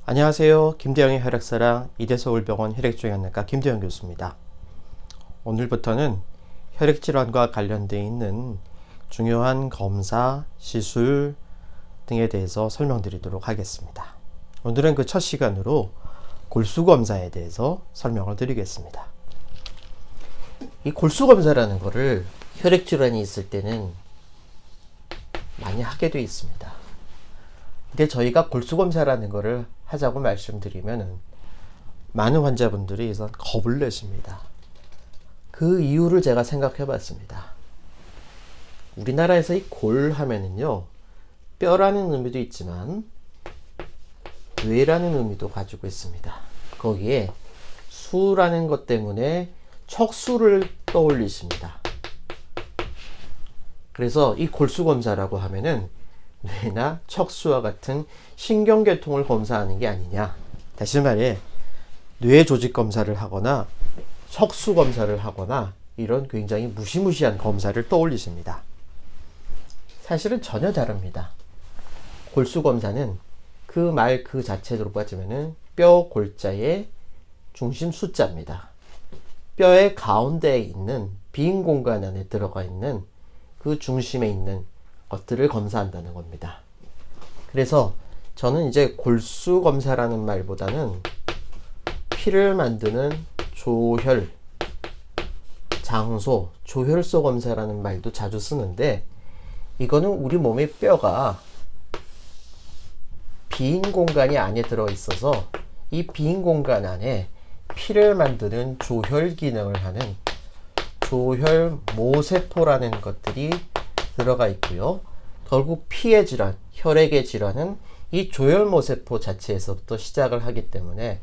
안녕하세요. 김대영의 혈액사랑 이대서울병원 혈액종양내과 김대영 교수입니다. 오늘부터는 혈액질환과 관련되어 있는 중요한 검사, 시술 등에 대해서 설명드리도록 하겠습니다. 오늘은 그 첫 시간으로 골수검사에 대해서 설명을 드리겠습니다. 이 골수검사라는 거를 혈액질환이 있을 때는 많이 하게 되어 있습니다. 근데 저희가 골수검사라는 거를 하자고 말씀드리면 많은 환자분들이 우선 겁을 내십니다. 그 이유를 제가 생각해 봤습니다. 우리나라에서 이 골 하면은요, 뼈라는 의미도 있지만 뇌라는 의미도 가지고 있습니다. 거기에 수라는 것 때문에 척수를 떠올리십니다. 그래서 이 골수검사라고 하면은 뇌나 척수와 같은 신경계통을 검사하는 게 아니냐. 다시 말해, 뇌 조직 검사를 하거나 척수 검사를 하거나 이런 굉장히 무시무시한 검사를 떠올리십니다. 사실은 전혀 다릅니다. 골수 검사는 그 말 그 자체로 따지면은 뼈 골자의 중심 숫자입니다. 뼈의 가운데에 있는 빈 공간 안에 들어가 있는 그 중심에 있는 것들을 검사한다는 겁니다. 그래서 저는 이제 골수 검사라는 말보다는 피를 만드는 조혈, 장소, 조혈소 검사라는 말도 자주 쓰는데, 이거는 우리 몸의 뼈가 빈 공간이 안에 들어 있어서 이 빈 공간 안에 피를 만드는 조혈 기능을 하는 조혈 모세포라는 것들이 들어가 있고요. 결국 피의 질환, 혈액의 질환은 이 조혈모세포 자체에서부터 시작을 하기 때문에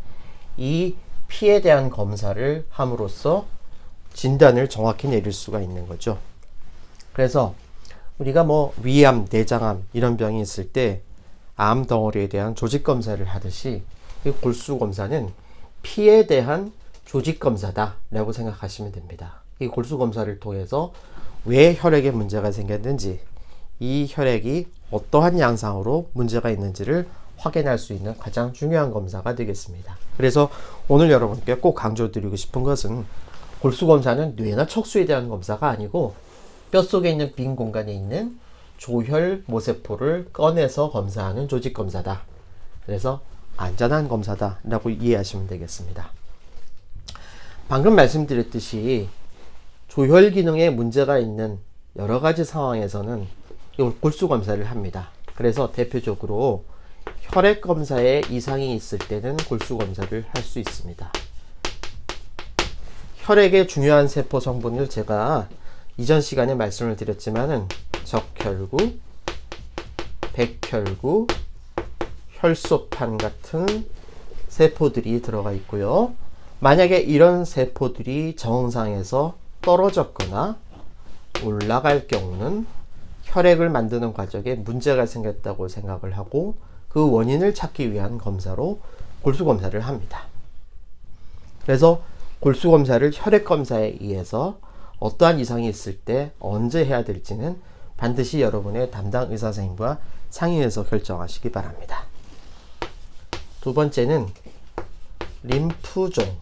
이 피에 대한 검사를 함으로써 진단을 정확히 내릴 수가 있는 거죠. 그래서 우리가 위암, 내장암 이런 병이 있을 때 암 덩어리에 대한 조직 검사를 하듯이 이 골수 검사는 피에 대한 조직 검사다 라고 생각하시면 됩니다. 이 골수 검사를 통해서 왜 혈액에 문제가 생겼는지, 이 혈액이 어떠한 양상으로 문제가 있는지를 확인할 수 있는 가장 중요한 검사가 되겠습니다. 그래서 오늘 여러분께 꼭 강조드리고 싶은 것은 골수검사는 뇌나 척수에 대한 검사가 아니고 뼛속에 있는 빈 공간에 있는 조혈 모세포를 꺼내서 검사하는 조직 검사다. 그래서 안전한 검사다 라고 이해하시면 되겠습니다. 방금 말씀드렸듯이 조혈 기능에 문제가 있는 여러 가지 상황에서는 골수 검사를 합니다. 그래서 대표적으로 혈액 검사에 이상이 있을 때는 골수 검사를 할 수 있습니다. 혈액의 중요한 세포 성분을 제가 이전 시간에 말씀을 드렸지만은 적혈구, 백혈구, 혈소판 같은 세포들이 들어가 있고요. 만약에 이런 세포들이 정상에서 떨어졌거나 올라갈 경우는 혈액을 만드는 과정에 문제가 생겼다고 생각을 하고 그 원인을 찾기 위한 검사로 골수 검사를 합니다. 그래서 골수 검사를 혈액 검사에 의해서 어떠한 이상이 있을 때 언제 해야 될지는 반드시 여러분의 담당 의사 선생님과 상의해서 결정하시기 바랍니다. 두 번째는 림프종,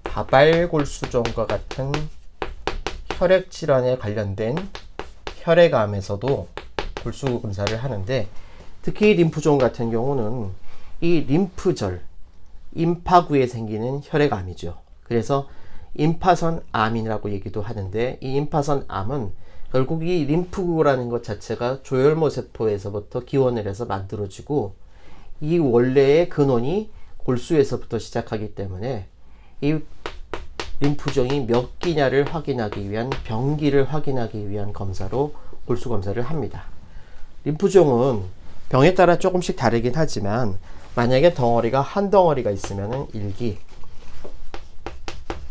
다발골수종과 같은 혈액 질환에 관련된 혈액암에서도 골수 검사를 하는데, 특히 림프종 같은 경우는 이 림프절, 임파구에 생기는 혈액암이죠. 그래서 임파선암이라고 얘기도 하는데, 이 임파선암은 결국 이 림프구라는 것 자체가 조혈모세포에서부터 기원을 해서 만들어지고, 이 원래의 근원이 골수에서부터 시작하기 때문에 이 림프종이 몇 기냐를 확인하기 위한, 병기를 확인하기 위한 검사로 골수 검사를 합니다. 림프종은 병에 따라 조금씩 다르긴 하지만 만약에 덩어리가 한 덩어리가 있으면 1기,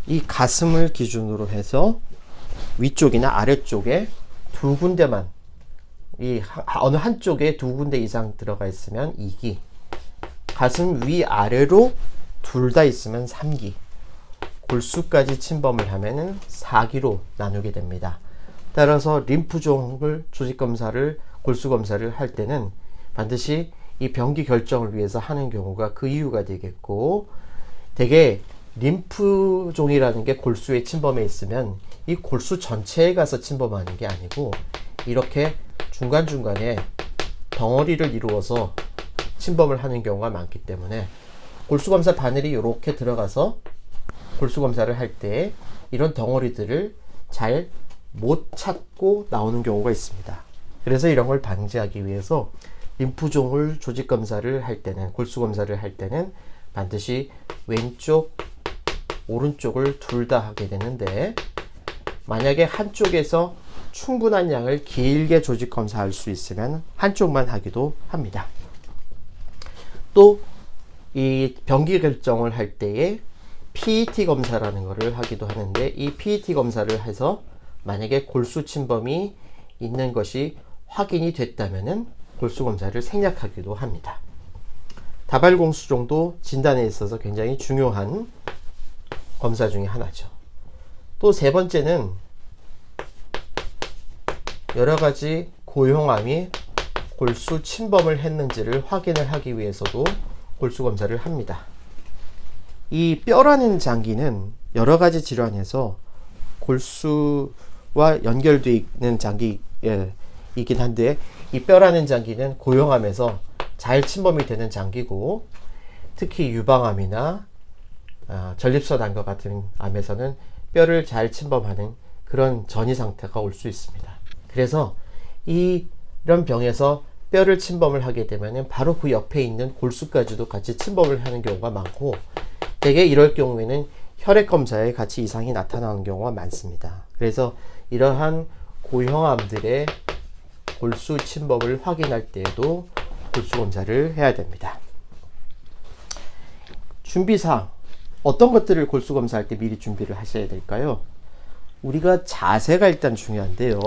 이 가슴을 기준으로 해서 위쪽이나 아래쪽에 두 군데만, 이 어느 한쪽에 두 군데 이상 들어가 있으면 2기, 가슴 위아래로 둘 다 있으면 3기, 골수까지 침범을 하면은 4기로 나누게 됩니다. 따라서 림프종을 조직 검사를, 골수 검사를 할 때는 반드시 이 병기 결정을 위해서 하는 경우가 그 이유가 되겠고, 대개 림프종이라는 게 골수에 침범해 있으면 이 골수 전체에 가서 침범하는 게 아니고 이렇게 중간중간에 덩어리를 이루어서 침범을 하는 경우가 많기 때문에 골수검사 바늘이 이렇게 들어가서 골수검사를 할 때 이런 덩어리들을 잘 못 찾고 나오는 경우가 있습니다. 그래서 이런 걸 방지하기 위해서 림프종을 조직검사를 할 때는, 골수검사를 할 때는 반드시 왼쪽, 오른쪽을 둘 다 하게 되는데, 만약에 한쪽에서 충분한 양을 길게 조직 검사할 수 있으면 한쪽만 하기도 합니다. 또 이 병기 결정을 할 때에 PET 검사라는 것을 하기도 하는데, 이 PET 검사를 해서 만약에 골수 침범이 있는 것이 확인이 됐다면은 골수 검사를 생략하기도 합니다. 다발공수종도 진단에 있어서 굉장히 중요한 검사 중에 하나죠. 또 세 번째는 여러 가지 고형암이 골수 침범을 했는지를 확인을 하기 위해서도 골수 검사를 합니다. 이 뼈라는 장기는 여러 가지 질환에서 골수와 연결되어 있는 장기이긴 한데, 이 뼈라는 장기는 고형암에서 잘 침범이 되는 장기고, 특히 유방암이나 전립선암과 같은 암에서는 뼈를 잘 침범하는 그런 전이 상태가 올 수 있습니다. 그래서 이런 병에서 뼈를 침범을 하게 되면 바로 그 옆에 있는 골수까지도 같이 침범을 하는 경우가 많고, 대개 이럴 경우에는 혈액 검사에 같이 이상이 나타나는 경우가 많습니다. 그래서 이러한 고형암들의 골수 침범을 확인할 때에도 골수 검사를 해야 됩니다. 준비사항, 어떤 것들을 골수 검사할 때 미리 준비를 하셔야 될까요? 우리가 자세가 일단 중요한데요.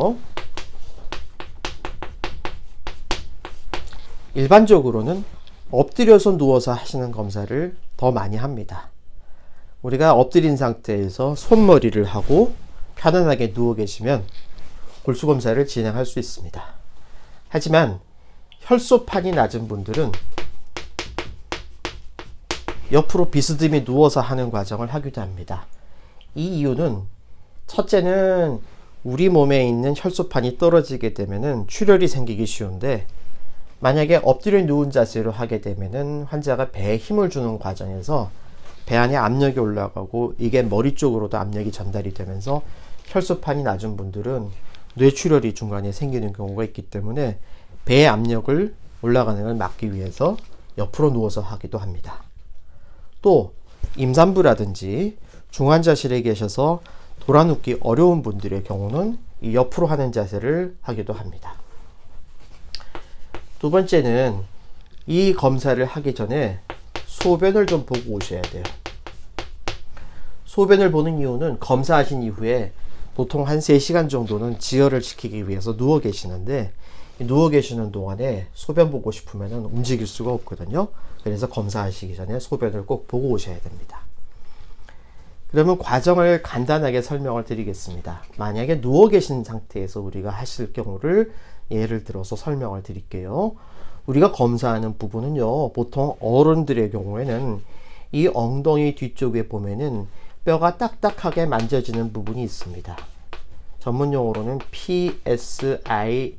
일반적으로는 엎드려서 누워서 하시는 검사를 더 많이 합니다. 우리가 엎드린 상태에서 손머리를 하고 편안하게 누워 계시면 골수 검사를 진행할 수 있습니다. 하지만 혈소판이 낮은 분들은 옆으로 비스듬히 누워서 하는 과정을 하기도 합니다. 이 이유는 첫째는 우리 몸에 있는 혈소판이 떨어지게 되면은 출혈이 생기기 쉬운데, 만약에 엎드려 누운 자세로 하게 되면은 환자가 배에 힘을 주는 과정에서 배 안에 압력이 올라가고 이게 머리 쪽으로도 압력이 전달이 되면서 혈소판이 낮은 분들은 뇌출혈이 중간에 생기는 경우가 있기 때문에 배의 압력을 올라가는 걸 막기 위해서 옆으로 누워서 하기도 합니다. 또 임산부라든지 중환자실에 계셔서 돌아눕기 어려운 분들의 경우는 이 옆으로 하는 자세를 하기도 합니다. 두 번째는 이 검사를 하기 전에 소변을 좀 보고 오셔야 돼요. 소변을 보는 이유는 검사하신 이후에 보통 한 3시간 정도는 지혈을 시키기 위해서 누워 계시는데, 누워 계시는 동안에 소변 보고 싶으면 움직일 수가 없거든요. 그래서 검사하시기 전에 소변을 꼭 보고 오셔야 됩니다. 그러면 과정을 간단하게 설명을 드리겠습니다. 만약에 누워 계신 상태에서 우리가 하실 경우를 예를 들어서 설명을 드릴게요. 우리가 검사하는 부분은요, 보통 어른들의 경우에는 이 엉덩이 뒤쪽에 보면은 뼈가 딱딱하게 만져지는 부분이 있습니다. 전문 용어로는 PSIS라고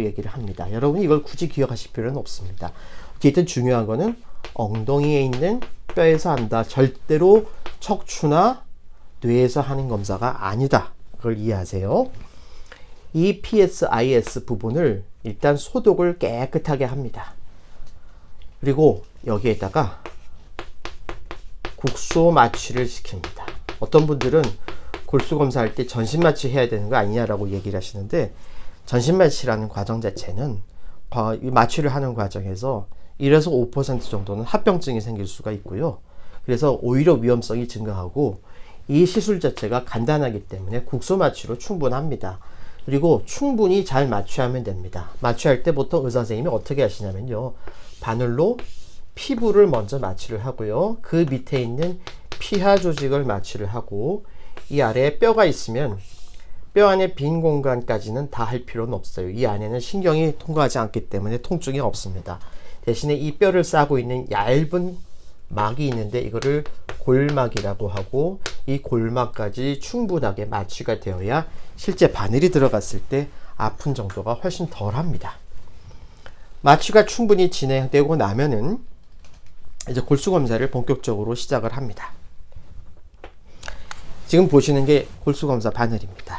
얘기를 합니다. 여러분이 이걸 굳이 기억하실 필요는 없습니다. 어쨌든 중요한 거는 엉덩이에 있는 뼈에서 한다. 절대로 척추나 뇌에서 하는 검사가 아니다. 그걸 이해하세요. 이 PSIS 부분을 일단 소독을 깨끗하게 합니다. 그리고 여기에다가 국소 마취를 시킵니다. 어떤 분들은 골수 검사할 때 전신 마취 해야 되는 거 아니냐라고 얘기를 하시는데, 전신 마취라는 과정 자체는 이 마취를 하는 과정에서 1에서 5% 정도는 합병증이 생길 수가 있고요. 그래서 오히려 위험성이 증가하고, 이 시술 자체가 간단하기 때문에 국소 마취로 충분합니다. 그리고 충분히 잘 마취하면 됩니다. 마취할 때 보통 의사 선생님이 어떻게 하시냐면요, 바늘로 피부를 먼저 마취를 하고요, 그 밑에 있는 피하 조직을 마취를 하고, 이 아래에 뼈가 있으면 뼈 안에 빈 공간까지는 다 할 필요는 없어요. 이 안에는 신경이 통과하지 않기 때문에 통증이 없습니다. 대신에 이 뼈를 싸고 있는 얇은 막이 있는데 이거를 골막이라고 하고, 이 골막까지 충분하게 마취가 되어야 실제 바늘이 들어갔을 때 아픈 정도가 훨씬 덜 합니다. 마취가 충분히 진행되고 나면은 이제 골수 검사를 본격적으로 시작을 합니다. 지금 보시는 게 골수 검사 바늘입니다.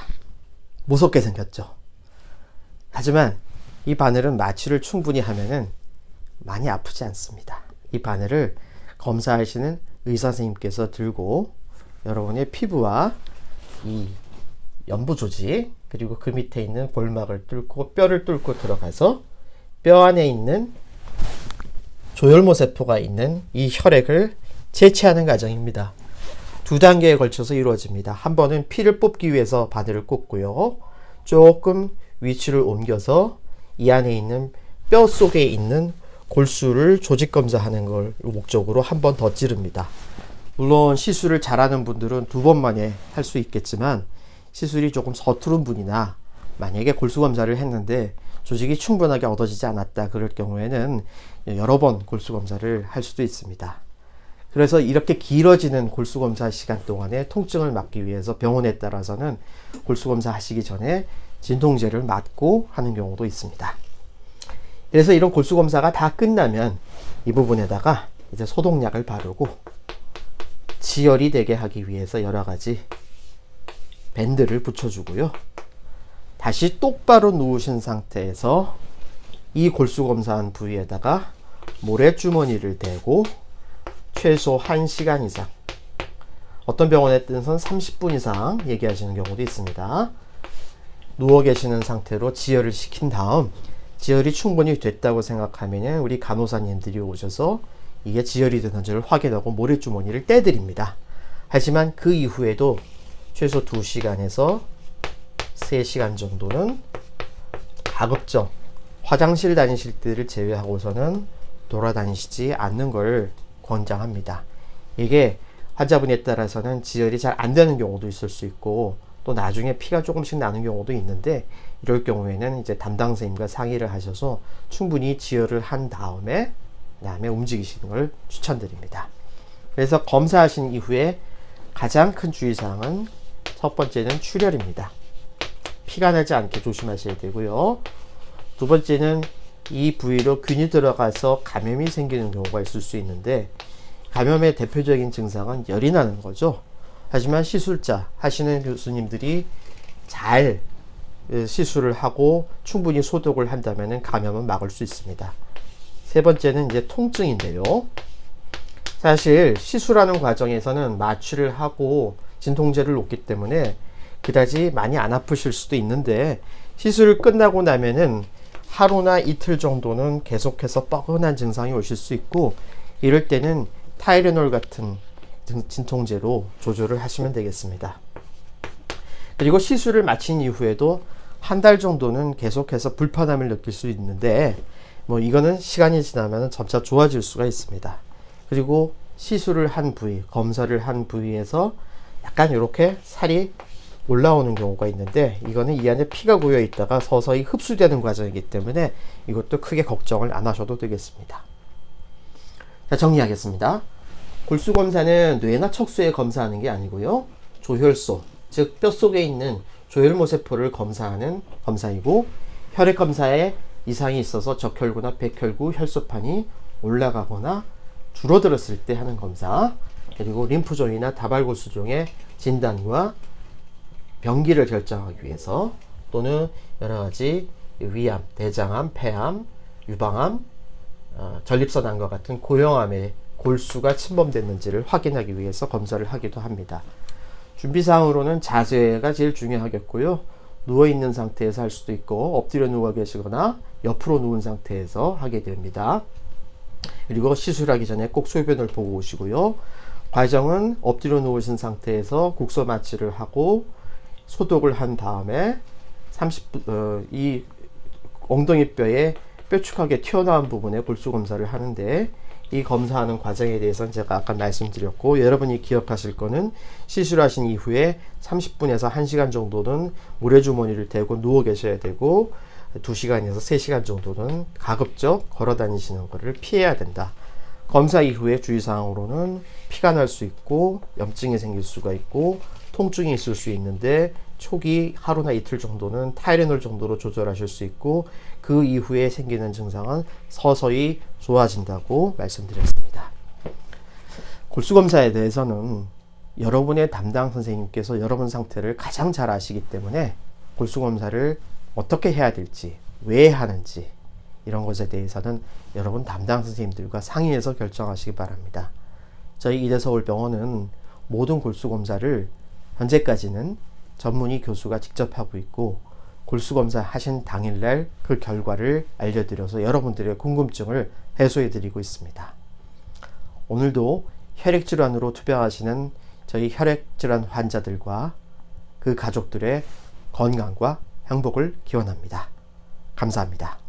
무섭게 생겼죠. 하지만 이 바늘은 마취를 충분히 하면은 많이 아프지 않습니다. 이 바늘을 검사하시는 의사 선생님께서 들고 여러분의 피부와 이 연부 조직, 그리고 그 밑에 있는 골막을 뚫고 뼈를 뚫고 들어가서 뼈 안에 있는 조혈모 세포가 있는 이 혈액을 제치하는 과정입니다. 두 단계에 걸쳐서 이루어집니다. 한 번은 피를 뽑기 위해서 바늘을 꽂고요. 조금 위치를 옮겨서 이 안에 있는 뼈 속에 있는 골수를 조직 검사하는 걸 목적으로 한 번 더 찌릅니다. 물론 시술을 잘하는 분들은 두 번 만에 할 수 있겠지만, 시술이 조금 서투른 분이나 만약에 골수 검사를 했는데 조직이 충분하게 얻어지지 않았다 그럴 경우에는 여러 번 골수 검사를 할 수도 있습니다. 그래서 이렇게 길어지는 골수 검사 시간 동안에 통증을 막기 위해서 병원에 따라서는 골수 검사 하시기 전에 진통제를 맞고 하는 경우도 있습니다. 그래서 이런 골수 검사가 다 끝나면 이 부분에다가 이제 소독약을 바르고 지혈이 되게 하기 위해서 여러 가지 밴드를 붙여주고요. 다시 똑바로 누우신 상태에서 이 골수 검사한 부위에다가 모래주머니를 대고 최소 1시간 이상, 어떤 병원에 뜨선 30분 이상 얘기하시는 경우도 있습니다. 누워 계시는 상태로 지혈을 시킨 다음, 지혈이 충분히 됐다고 생각하면 우리 간호사님들이 오셔서 이게 지혈이 되는지를 확인하고 모래주머니를 떼드립니다. 하지만 그 이후에도 최소 2시간에서 3시간 정도는 가급적 화장실 다니실 때를 제외하고서는 돌아다니시지 않는 걸 권장합니다. 이게 환자분에 따라서는 지혈이 잘 안 되는 경우도 있을 수 있고, 또 나중에 피가 조금씩 나는 경우도 있는데, 이럴 경우에는 이제 담당 선생님과 상의를 하셔서 충분히 지혈을 한 다음에 그다음에 움직이시는 걸 추천드립니다. 그래서 검사하신 이후에 가장 큰 주의사항은 첫 번째는 출혈입니다. 피가 나지 않게 조심하셔야 되고요. 두 번째는 이 부위로 균이 들어가서 감염이 생기는 경우가 있을 수 있는데, 감염의 대표적인 증상은 열이 나는 거죠. 하지만 시술자 하시는 교수님들이 잘 시술을 하고 충분히 소독을 한다면 감염은 막을 수 있습니다. 세 번째는 이제 통증인데요. 사실 시술하는 과정에서는 마취를 하고 진통제를 놓기 때문에 그다지 많이 안 아프실 수도 있는데, 시술을 끝나고 나면은 하루나 이틀 정도는 계속해서 뻐근한 증상이 오실 수 있고, 이럴 때는 타이레놀 같은 진통제로 조절을 하시면 되겠습니다. 그리고 시술을 마친 이후에도 한 달 정도는 계속해서 불편함을 느낄 수 있는데, 이거는 시간이 지나면 점차 좋아질 수가 있습니다. 그리고 시술을 한 부위, 검사를 한 부위에서 약간 이렇게 살이 올라오는 경우가 있는데, 이거는 이 안에 피가 고여 있다가 서서히 흡수되는 과정이기 때문에 이것도 크게 걱정을 안 하셔도 되겠습니다. 자, 정리하겠습니다. 골수 검사는 뇌나 척수에 검사하는 게 아니고요, 조혈소, 즉 뼛속에 있는 조혈모 세포를 검사하는 검사이고, 혈액 검사에 이상이 있어서 적혈구나 백혈구, 혈소판이 올라가거나 줄어들었을 때 하는 검사, 그리고 림프종이나 다발골수종의 진단과 병기를 결정하기 위해서, 또는 여러가지 위암, 대장암, 폐암, 유방암, 전립선암과 같은 고형암의 골수가 침범됐는지를 확인하기 위해서 검사를 하기도 합니다. 준비사항으로는 자세가 제일 중요하겠고요. 누워있는 상태에서 할 수도 있고, 엎드려 누워 계시거나 옆으로 누운 상태에서 하게 됩니다. 그리고 시술하기 전에 꼭 소변을 보고 오시고요. 과정은 엎드려 누우신 상태에서 국소 마취를 하고 소독을 한 다음에 30분, 이 엉덩이 뼈에 뾰족하게 튀어나온 부분에 골수 검사를 하는데, 이 검사하는 과정에 대해서는 제가 아까 말씀드렸고, 여러분이 기억하실 거는 시술하신 이후에 30분에서 1시간 정도는 모래주머니를 대고 누워 계셔야 되고 2시간에서 3시간 정도는 가급적 걸어 다니시는 것을 피해야 된다. 검사 이후에 주의사항으로는 피가 날 수 있고 염증이 생길 수가 있고 통증이 있을 수 있는데 초기 하루나 이틀 정도는 타이레놀 정도로 조절하실 수 있고 그 이후에 생기는 증상은 서서히 좋아진다고 말씀드렸습니다. 골수검사에 대해서는 여러분의 담당 선생님께서 여러분 상태를 가장 잘 아시기 때문에 골수검사를 어떻게 해야 될지, 왜 하는지 이런 것에 대해서는 여러분 담당 선생님들과 상의해서 결정하시기 바랍니다. 저희 이대서울병원은 모든 골수검사를 현재까지는 전문의 교수가 직접 하고 있고 골수검사 하신 당일날 그 결과를 알려드려서 여러분들의 궁금증을 해소해드리고 있습니다. 오늘도 혈액질환으로 투병하시는 저희 혈액질환 환자들과 그 가족들의 건강과 행복을 기원합니다. 감사합니다.